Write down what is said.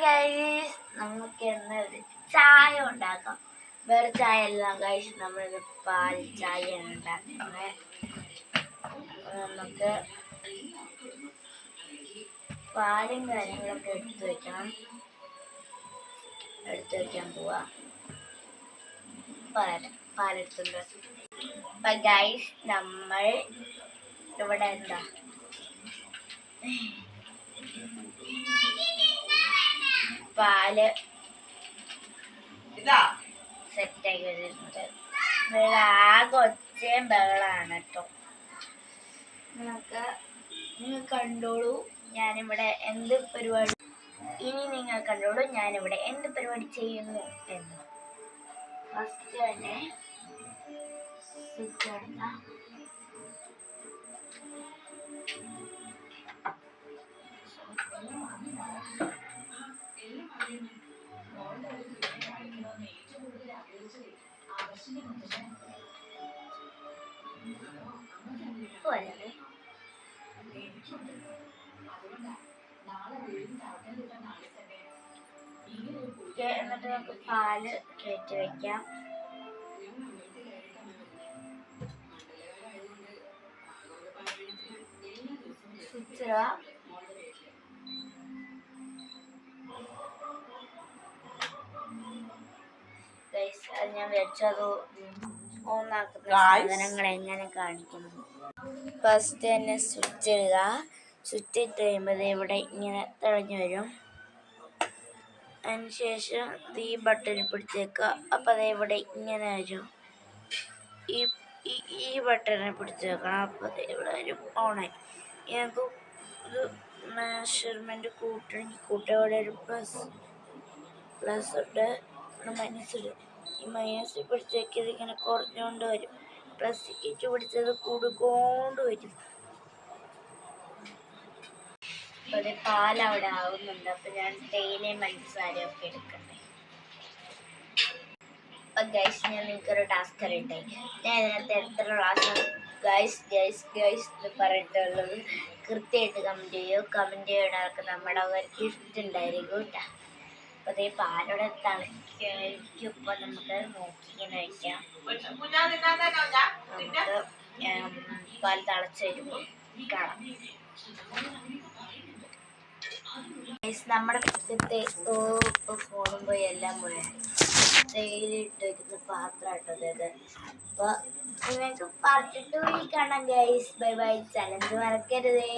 Guys നമുക്ക് എന്നൊരു ചായ ഉണ്ടാക്കാം. വേറെ ചായ എല്ലാം ഗൈസ് നമ്മളിത് പാൽ ചായയാണ് ഉണ്ടാക്കുന്നത്. നമുക്ക് പാലും കാര്യങ്ങളൊക്കെ എടുത്തു വെക്കാൻ പോവാ. പാലെടുത്തുണ്ട്. അപ്പൊ ഗൈസ് നമ്മൾ ഇവിടെ എന്താ പാല് സെറ്റാക്കി വെച്ചിട്ടുണ്ട്. ആകെ ഒച്ചയും ബഹളാണ് കേട്ടോ. നിങ്ങൾ കണ്ടോളൂ ഞാനിവിടെ എന്ത് പരിപാടി ചെയ്യുന്നു എന്ന്. ഫസ്റ്റ് തന്നെ സ്വിച്ച് എടുക്കാം. എന്നിട്ട് നമുക്ക് പാല് കയറ്റി വെക്കാം. സ്വിച്ച് അത് ഞാൻ വെച്ചത് ഓണാക്കുന്ന സാധനങ്ങൾ എങ്ങനെ കാണിക്കുന്നു. ഫസ്റ്റ് തന്നെ സ്വിച്ച് ഇടുക. സ്വിച്ച് ഇട്ട് കഴിയുമ്പോൾ ഇവിടെ ഇങ്ങനെ തെളിഞ്ഞു വരും. അതിനുശേഷം ഈ ബട്ടണിൽ പിടിച്ചേക്കുക. അപ്പം അത് ഇവിടെ ഇങ്ങനെ വരും. ഈ ബട്ടണിൽ പിടിച്ച് വെക്കണം. അപ്പോൾ അത് ഇവിടെ വരും ഓണായി. ഞങ്ങൾക്ക് ഇത് മെഷർമെൻറ്റ് കൂട്ടണമെങ്കിൽ ഇവിടെ ഒരു പ്ലസ് ഉണ്ട്, മൈനസ് ഉണ്ട്. ഈ മൈനസ് പിടിച്ചേക്കിയത് ഇങ്ങനെ കുറഞ്ഞുകൊണ്ട് വരും. പ്ലസ് ഇട്ട് പിടിച്ചത് കൂടുകൊണ്ട് വരും. അപ്പോൾ പാലവിടെ ആവുന്നുണ്ട്. അപ്പം ഞാൻ തേയിലയും പഞ്ചസാരയും ഒക്കെ എടുക്കട്ടെ. അപ്പം ഗൈസ് ഞാൻ നിങ്ങൾക്കൊരു ടാസ്ക് അറിയട്ടെ. ഞാൻ ഇതിനകത്ത് എത്ര ഗ്ലാസ് ഗൈസ് എന്ന് പറഞ്ഞിട്ടുള്ളത് കൃത്യമായിട്ട് കമൻറ്റ് ചെയ്യൂ. കമൻറ്റ് ചെയ്യണവർക്ക് നമ്മുടെ ഒരു ഗിഫ്റ്റ് ഉണ്ടായിരിക്കും കേട്ടോ. അപ്പോൾ അതേ പാലോടെ തളിക്കും. ഇപ്പോൾ നമുക്ക് നോക്കി ഇങ്ങനെ വയ്ക്കാം. നമുക്ക് പാൽ തിളച്ച് വരുമ്പോൾ കാണാം. നമ്മുടെ പിറ്റത്തെ ഫോണും പോയി എല്ലാം പോയാണ്. തേയിലിട്ട് വയ്ക്കുന്ന പാത്രമായിട്ടത്. അപ്പോൾ നിങ്ങൾക്ക് പാർട്ട് 2 കാണാം ഗൈസ്. Bye bye. ചലഞ്ച് മറക്കരുതേ.